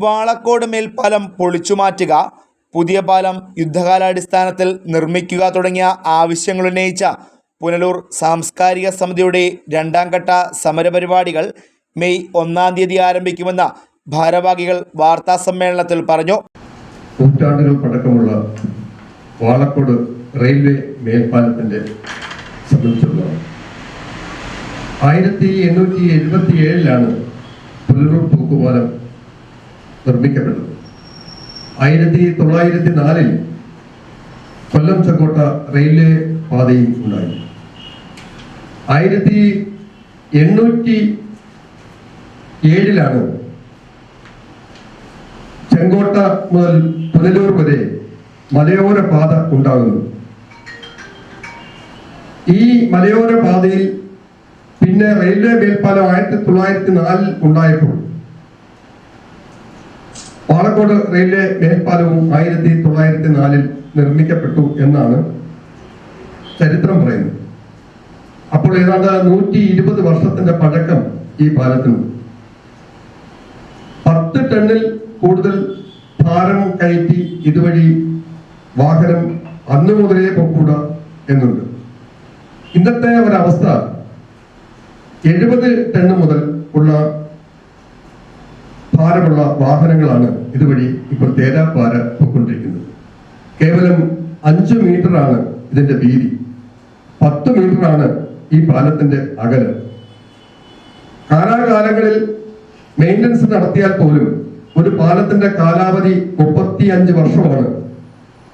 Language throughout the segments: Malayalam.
വാളക്കോട് മേൽപ്പാലം പൊളിച്ചുമാറ്റുക, പുതിയ പാലം യുദ്ധകാലാടിസ്ഥാനത്തിൽ നിർമ്മിക്കുക തുടങ്ങിയ ആവശ്യങ്ങളുന്നയിച്ച പുനലൂർ സാംസ്കാരിക സമിതിയുടെ രണ്ടാം ഘട്ട സമരപരിപാടികൾ മെയ് 1-ാം തീയതി ആരംഭിക്കുമെന്ന് ഭാരവാഹികൾ വാർത്താസമ്മേളനത്തിൽ പറഞ്ഞു. നൂറ്റാണ്ടുകൾ പഴക്കമുള്ള വാളക്കോട് റെയിൽവേ മേൽപ്പാലത്തിന്റെ സംബന്ധിച്ചുള്ള 1877 പുനലൂർ തൂക്കുപാലം നിർമ്മിക്കപ്പെട്ടത്. 1904 കൊല്ലം ചെങ്കോട്ട റെയിൽവേ പാതയും ഉണ്ടായി. 1807 ചെങ്കോട്ട മുതൽ പുനലൂർ വരെ മലയോര പാത ഉണ്ടാകുന്നു. ഈ മലയോര പാതയിൽ പിന്നെ റെയിൽവേ മേൽപ്പാലം 1904 ഉണ്ടായപ്പോൾ വാളക്കോട് റെയിൽവേ മേൽപ്പാലവും 1904 നിർമ്മിക്കപ്പെട്ടു എന്നാണ് ചരിത്രം പറയുന്നത്. അപ്പോൾ ഏതാണ്ട് 120 വർഷത്തിന്റെ പഴക്കം ഈ പാലത്തിന്. 10 ടണ്ണിൽ കൂടുതൽ ഭാരം കയറ്റി ഇതുവഴി വാഹനം അന്നു മുതലേ പൊക്കൂടാ എന്നുണ്ട്. ഇന്നത്തെ ഒരവസ്ഥ 70 ടണ്ണ് മുതൽ ഉള്ള ഭാരമുള്ള വാഹനങ്ങളാണ് ഇതുവഴി ഇപ്പോൾ തേരാപ്പാര പൊക്കൊണ്ടിരിക്കുന്നത്. കേവലം 5 മീറ്ററാണ് ഇതിന്റെ വീതി, 10 മീറ്ററാണ് ഈ പാലത്തിന്റെ അകലം. കാലാകാലങ്ങളിൽ മെയിൻ്റനൻസ് നടത്തിയാൽ പോലും ഒരു പാലത്തിന്റെ കാലാവധി 35 വർഷമാണ്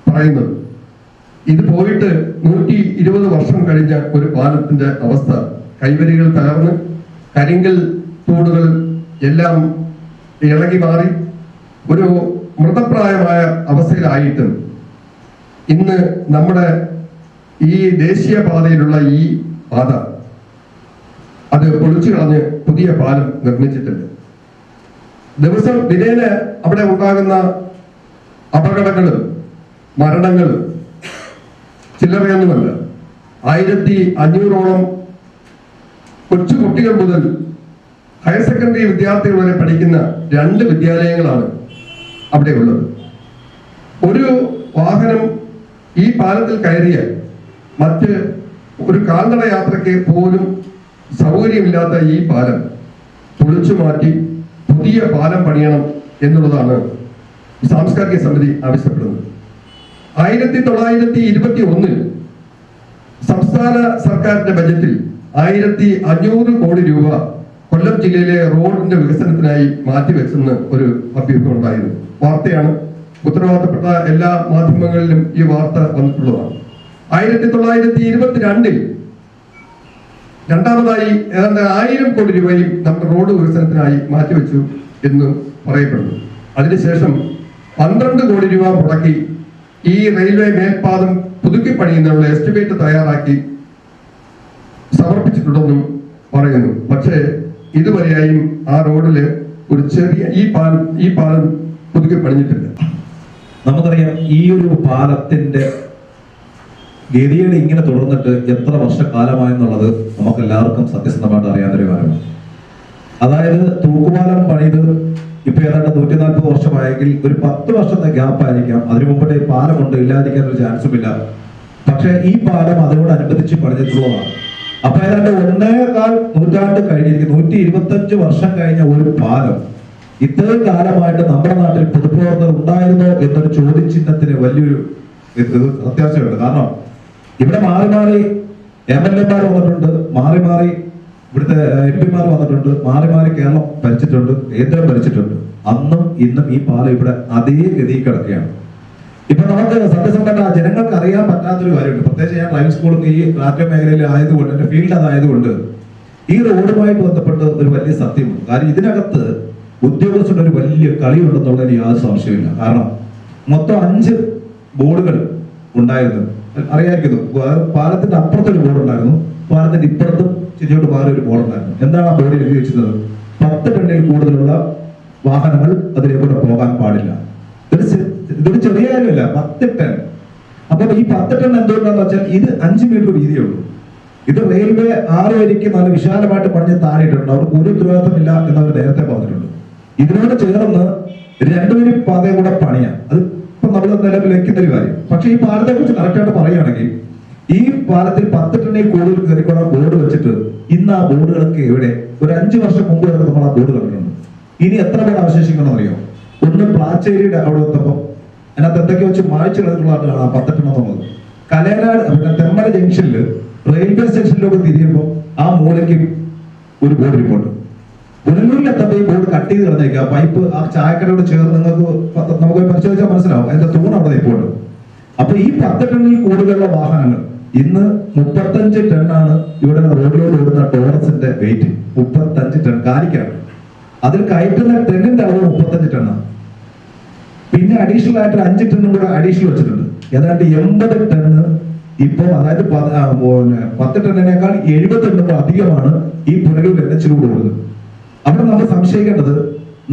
പറയുന്നത്. ഇത് പോയിട്ട് 120 വർഷം കഴിഞ്ഞ ഒരു പാലത്തിന്റെ അവസ്ഥ, കൈവരികൾ തകർന്ന് കരിങ്കൽ തൂണുകൾ എല്ലാം ഇളകി മാറി ഒരു മൃതപ്രായമായ അവസ്ഥയിലായിട്ടും ഇന്ന് നമ്മുടെ ഈ ദേശീയ പാതയിലുള്ള ഈ പാത അത് പൊളിച്ചു കളഞ്ഞ് പുതിയ പാലം നിർമ്മിച്ചിട്ടുണ്ട്. ദിവസം ദിനേന അവിടെ ഉണ്ടാകുന്ന അപകടങ്ങളും മരണങ്ങളും ചില്ലറയൊന്നുമല്ല. 1500ഓളം കൊച്ചു കുട്ടികൾ മുതൽ ഹയർ സെക്കൻഡറി വിദ്യാർത്ഥികൾ വരെ പഠിക്കുന്ന 2 വിദ്യാലയങ്ങളാണ് അവിടെ ഉള്ളത്. ഒരു വാഹനം ഈ പാലത്തിൽ കയറിയാൽ മറ്റ് ഒരു കാൽനട യാത്രയ്ക്ക് പോലും സൗകര്യമില്ലാത്ത ഈ പാലം പൊളിച്ചു മാറ്റി പുതിയ പാലം പണിയണം എന്നുള്ളതാണ് സാംസ്കാരിക സമിതി ആവശ്യപ്പെടുന്നത്. 1921 സംസ്ഥാന സർക്കാരിന്റെ ബജറ്റിൽ 1500 കോടി രൂപ കൊല്ലം ജില്ലയിലെ റോഡിന്റെ വികസനത്തിനായി മാറ്റിവെച്ചെന്ന് ഒരു അഭ്യൂഹം ഉണ്ടായിരുന്നു. വാർത്തയാണ്, ഉത്തരവാദിത്തപ്പെട്ട എല്ലാ മാധ്യമങ്ങളിലും ഈ വാർത്ത വന്നിട്ടുള്ളതാണ്. 1922 രണ്ടാമതായി ഏതാണ്ട് 1000 കോടി രൂപയും നമ്മുടെ റോഡ് വികസനത്തിനായി മാറ്റിവെച്ചു എന്ന് പറയപ്പെടുന്നു. അതിനുശേഷം 12 കോടി രൂപ മുടക്കി ഈ റെയിൽവേ മേൽപ്പാലം പുതുക്കി പണിയുന്നതിനുള്ള എസ്റ്റിമേറ്റ് തയ്യാറാക്കി സമർപ്പിച്ചിട്ടുണ്ടെന്നും പറയുന്നു. പക്ഷേ ഇതുവരെയായും ആ റോഡില് ഒരു ചെറിയ ഈ പാലം പുതുക്കി പണിഞ്ഞിട്ടില്ല. നമുക്കറിയാം, ഈ ഒരു പാലത്തിന്റെ ഗതിയുടെ ഇങ്ങനെ തുടർന്നിട്ട് എത്ര വർഷക്കാലമായെന്നുള്ളത് നമുക്ക് എല്ലാവർക്കും സത്യസന്ധമായിട്ട് അറിയാത്തൊരു കാര്യമാണ്. അതായത് തൂക്കുപാലം പണിത് ഇപ്പൊ ഏതാണ്ട് 140 വർഷമായെങ്കിൽ ഒരു 10 വർഷത്തെ ഗ്യാപ്പ് ആയിരിക്കാം. അതിനു മുമ്പേ പാലം കൊണ്ട് ഇല്ലാതിരിക്കാൻ ഒരു ചാൻസും ഇല്ല. പക്ഷെ ഈ പാലം അതിനോടനുബന്ധിച്ച് പണിതിട്ടുള്ളതാണ്. അപ്പൊ ഏതാണ്ട് 1.25 നൂറ്റാണ്ട് കഴിഞ്ഞിരിക്കും, 125 വർഷം കഴിഞ്ഞ ഒരു പാലം ഇത്രയും കാലമായിട്ട് നമ്മുടെ നാട്ടിൽ പൊതുപ്രവർത്തകർ ഉണ്ടായിരുന്നോ എന്നൊരു ചോദ്യചിഹ്നത്തിന് വലിയൊരു അത്യാവശ്യമുണ്ട്. കാരണം ഇവിടെ മാറി മാറി MLA-മാർ വന്നിട്ടുണ്ട്, മാറി മാറി ഇവിടുത്തെ MP-മാർ വന്നിട്ടുണ്ട്, മാറി മാറി കേരളം ഭരിച്ചിട്ടുണ്ട്, കേന്ദ്രം ഭരിച്ചിട്ടുണ്ട്. അന്നും ഇന്നും ഈ പാലം ഇവിടെ അതേ ഗതിയിൽ കിടക്കുകയാണ്. ഇപ്പൊ നമുക്ക് സത്യസന്ധത ജനങ്ങൾക്ക് അറിയാൻ പറ്റാത്തൊരു കാര്യമുണ്ട്. പ്രത്യേകിച്ച് ഞാൻ ഡ്രൈവിംഗ് സ്കൂളും ഈ രാഷ്ട്രീയ മേഖലയിൽ ആയതുകൊണ്ട്, എന്റെ ഫീൽഡ് അതായതുകൊണ്ട് ഈ റോഡുമായിട്ട് ബന്ധപ്പെട്ട് ഒരു വലിയ സത്യമുണ്ട്. കാരണം ഇതിനകത്ത് ഉദ്യോഗസ്ഥരുടെ ഒരു വലിയ കളിയുണ്ടെന്നുള്ളതിന് യാതൊരു സംശയമില്ല. കാരണം മൊത്തം 5 ബോർഡുകൾ ഉണ്ടായിരുന്നു, അറിയാമായിരിക്കുന്നു. പാലത്തിന്റെ അപ്പുറത്തൊരു ബോർഡ് ഉണ്ടായിരുന്നു, പാലത്തിന്റെ ഇപ്പുറത്തും ചിരിയോട്ട് മാറി ഒരു ബോർഡ് ഉണ്ടായിരുന്നു. എന്താണ് ആ ബോർഡിൽ എഴുതി വെച്ചിരുന്നത്? 10 ടണ്ണിൽ കൂടുതലുള്ള വാഹനങ്ങൾ അതിലേക്കൂടെ പോകാൻ പാടില്ല. ഇതൊരു ചെറിയ കാര്യമല്ല, 10 ടൺ. അപ്പൊ ഈ 10 ടൺ എന്തുകൊണ്ടാന്ന് വെച്ചാൽ ഇത് 5 മീറ്റർ വീതിയേ ഉള്ളൂ. ഇത് റെയിൽവേ 6 വരിക്ക് നല്ല വിശാലമായിട്ട് പണിഞ്ഞ് താഴെയിട്ടുണ്ട്. അവർക്ക് ഒരു ഉത്തരവാദിത്തമില്ല എന്നവർ നേരത്തെ പറഞ്ഞിട്ടുണ്ട്. ഇതിനോട് ചേർന്ന് രണ്ടുപേരും പാതയും കൂടെ പണിയാം. അത് ഇപ്പൊ നമ്മൾ നിലവിൽ വെക്കുന്ന ഒരു കാര്യം. പക്ഷെ ഈ പാലത്തെ കുറിച്ച് കറക്റ്റായിട്ട് പറയുകയാണെങ്കിൽ ഈ പാലത്തിൽ 10 ടണ്ണിൽ കൂടുതൽ കയറിക്കൊള്ള ബോർഡ് വെച്ചിട്ട് ഇന്ന് ആ ബോർഡുകളൊക്കെ എവിടെ? ഒരു 5 വർഷം മുമ്പ് വരെ നമ്മൾ ആ ബോർഡ് കണ്ടിട്ടുണ്ട്. ഇനി എത്ര പേര് അവശേഷിക്കണം അറിയോ? ഒന്ന് പ്ലാച്ചേരിയുടെ അവിടെ എത്തുമ്പോൾ അതിനകത്ത് എന്തൊക്കെ വെച്ച് മായ്ച്ചു കളഞ്ഞിട്ടുള്ളതാണ് ആ 10 ടണ്ണ് എന്നുള്ളത്. കലയനാട് തെമ്മല ജംഗ്ഷനിൽ റെയിൽവേ സ്റ്റേഷനിലൊക്കെ തിരിയുമ്പോൾ ആ മൂലയ്ക്ക് ഒരു ബോർഡ് ഇരിപ്പുണ്ട്. പുനലൂരിലെത്തുമ്പോൾ ഈ ബോർഡ് കട്ട് ചെയ്ത് കളഞ്ഞേക്കുക. പൈപ്പ് ആ ചായക്കടയോട് ചേർന്ന് നമുക്ക് പരിശോധിച്ചാൽ മനസ്സിലാവും അതിന്റെ തൂണ് അവിടെ നിൽപ്പുണ്ട്. അപ്പൊ ഈ 10 ടണ്ണിൽ കൂടുതലുള്ള വാഹനങ്ങൾ ഇന്ന് 35 ടണ്ണാണ് ഇവിടെ റോഡിലോട് ഓടുന്ന ടോറസിന്റെ വെയിറ്റ്. 35 ടൺ കാലിക്കാണ്. അതിൽ കയറ്റുന്ന ടെന്നിന്റെ അളവ് 35 ടണ്ണാണ്. പിന്നെ അഡീഷണൽ ആയിട്ട് 5 ടണ്ണും കൂടെ അഡീഷണൽ വെച്ചിട്ടുണ്ട്. ഏതാണ്ട് 80 ടണ്ണ് ഇപ്പോൾ, അതായത് 10 ടണ്ണിനേക്കാൾ 70 ടണ്ണ് അധികമാണ് ഈ പുനലൂർ NH ഓടുന്നത്. അവിടെ നമ്മൾ സംശയിക്കേണ്ടത്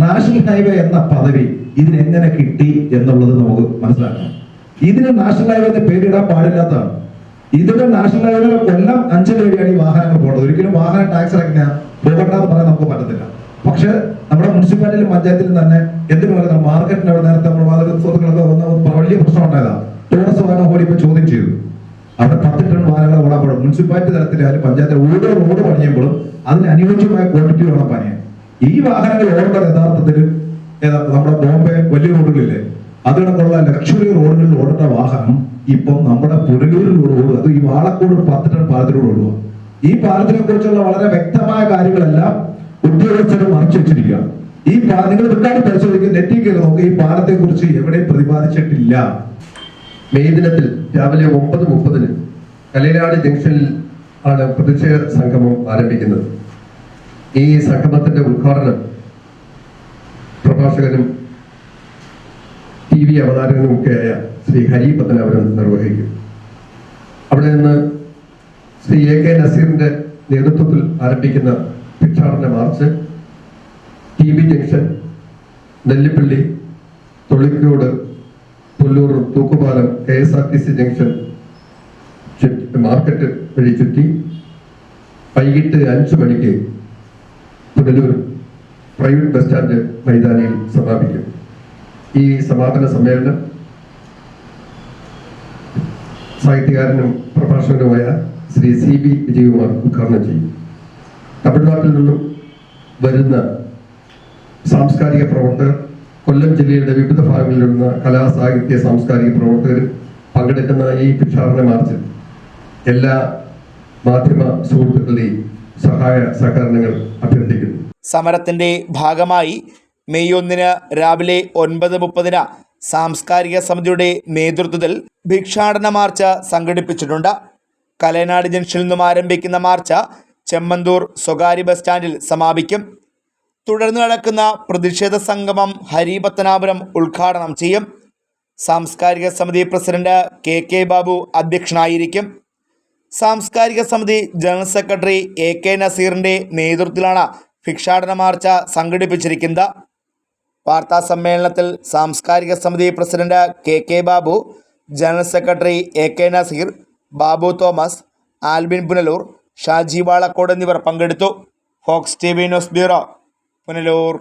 നാഷണൽ ഹൈവേ എന്ന പദവി ഇതിനെങ്ങനെ കിട്ടി എന്നുള്ളത് നമുക്ക് മനസ്സിലാക്കണം. ഇതിന് നാഷണൽ ഹൈവേ എന്ന പേരിടാൻ പാടില്ലാത്തതാണ്. ഇതിന്റെ നാഷണൽ ഹൈവേയിലെ കൊല്ലം 5 വഴിയാണ് ഈ വാഹനങ്ങൾ പോകുന്നത്. ഒരിക്കലും വാഹന ടാക്സ് അടയ്ക്കാൻ പോകണ്ടെന്ന് പറയാൻ നമുക്ക് പറ്റത്തില്ല. പക്ഷെ നമ്മുടെ മുനിസിപ്പാലിറ്റിയിലും പഞ്ചായത്തിലും തന്നെ എന്തിനു പറയുന്നത് മാർക്കറ്റിന് അവിടെ നേരത്തെ നമ്മൾ സുഹൃത്തുക്കളൊക്കെ വന്ന വലിയ പ്രശ്നം ഉണ്ടായതാണ്. ടൂറിസ്റ്റ് വാഹനം ഓടി ഇപ്പൊ ചോദ്യം ചെയ്തു. അവിടെ 10 ടൺ വാഹനങ്ങൾ ഓടാൻ മുനിസിപ്പാലിറ്റി തലത്തിലായാലും പഞ്ചായത്തിൽ ഓരോ റോഡ് പണിയുമ്പോഴും അതിന് അനുയോജ്യമായ ക്വാണ്ടിറ്റി വേണം പണിയാൻ. ഈ വാഹനങ്ങൾ ഓടേണ്ടത് യഥാർത്ഥത്തിൽ നമ്മുടെ ബോംബെ വലിയ റോഡുകളില്ലേ അതിനൊക്കെയുള്ള ലക്ഷറി റോഡുകളിൽ ഓടേണ്ട വാഹനം ഇപ്പം നമ്മുടെ പുനലൂരിലൂടെ ഓടുക. അത് ഈ വാളക്കോട് 10 ടൺ പാലത്തിലൂടെ ഓടുക. ഈ പാലത്തിനെ കുറിച്ചുള്ള വളരെ വ്യക്തമായ കാര്യങ്ങളെല്ലാം ഉദ്യോഗസ്ഥരും മറച്ചു വെച്ചിരിക്കുക. ഈ നിങ്ങൾ റിക്കാർഡ് പരിശോധിക്കുക, നെറ്റിൽ കയറി നോക്കുക, ഈ പാലത്തെ കുറിച്ച് എവിടെയും പ്രതിപാദിച്ചിട്ടില്ല. മെയ് ദിനത്തിൽ രാവിലെ 9:30 കലയനാട് ജംഗ്ഷനിൽ ആണ് പ്രതിഷേധ സംഗമം ആരംഭിക്കുന്നത്. ഈ സംഗമത്തിന്റെ ഉദ്ഘാടനം പ്രഭാഷകനും TV അവതാരകനുമൊക്കെയായ ശ്രീ ഹരി പത്തനാപുരം നിർവഹിക്കും. അവിടെ നിന്ന് ശ്രീ AK നസീറിന്റെ നേതൃത്വത്തിൽ ആരംഭിക്കുന്ന ഭിക്ഷാടന march TB junction, Nellippally, Tholicode, Pullur, Thookkupalam, KSRTC junction, market വഴി ചുറ്റി വൈകിട്ട് 5 മണിക്ക് പുനലൂർ പ്രൈവറ്റ് ബസ് സ്റ്റാൻഡ് മൈതാനിയിൽ സമാപിക്കും. ഈ സമാപന സമ്മേളനം സാഹിത്യകാരനും പ്രഭാഷകനുമായ ശ്രീ CB വിജയകുമാർ ഉദ്ഘാടനം ചെയ്യും. തമിഴ്നാട്ടിൽ നിന്നും വരുന്ന സാംസ്കാരിക പ്രവർത്തകർ, കൊല്ലം ജില്ലയുടെ വിവിധ ഭാഗങ്ങളിൽ വരുന്ന കലാ, സാഹിത്യ, സാംസ്കാരിക പ്രവർത്തകർ പങ്കെടുക്കുന്ന ഈ ഭിക്ഷാടന മാർച്ചിൽ എല്ലാ മാധ്യമ സുഹൃത്തുക്കളുടെയും സഹായ സഹകരണങ്ങൾ അഭ്യർത്ഥിക്കുന്നു. സമരത്തിന്റെ ഭാഗമായി മെയ് 1 രാവിലെ 9:30 സാംസ്കാരിക സമിതിയുടെ നേതൃത്വത്തിൽ ഭിക്ഷാടന മാർച്ച് സംഘടിപ്പിച്ചിട്ടുണ്ട്. കലയനാട് ജംഗ്ഷനിൽ നിന്നും ആരംഭിക്കുന്ന മാർച്ച് ചെമ്മന്തൂർ സ്വകാര്യ ബസ് സ്റ്റാൻഡിൽ സമാപിക്കും. തുടർന്ന് നടക്കുന്ന പ്രതിഷേധ സംഗമം ഹരി പത്തനാപുരം ഉദ്ഘാടനം ചെയ്യും. സാംസ്കാരിക സമിതി പ്രസിഡന്റ് KK ബാബു അധ്യക്ഷനായിരിക്കും. സാംസ്കാരിക സമിതി ജനറൽ സെക്രട്ടറി AK നസീറിൻ്റെ നേതൃത്വത്തിലാണ് ഭിക്ഷാടന മാർച്ച് സംഘടിപ്പിച്ചിരിക്കുന്നത്. വാർത്താ സമ്മേളനത്തിൽ സാംസ്കാരിക സമിതി president KK Babu, general secretary AK Naseer, Babu Thomas, Albin Punalur, Shaji Valakkode എന്നിവർ പങ്കെടുത്തു. Fox TV news bureau, Punalur.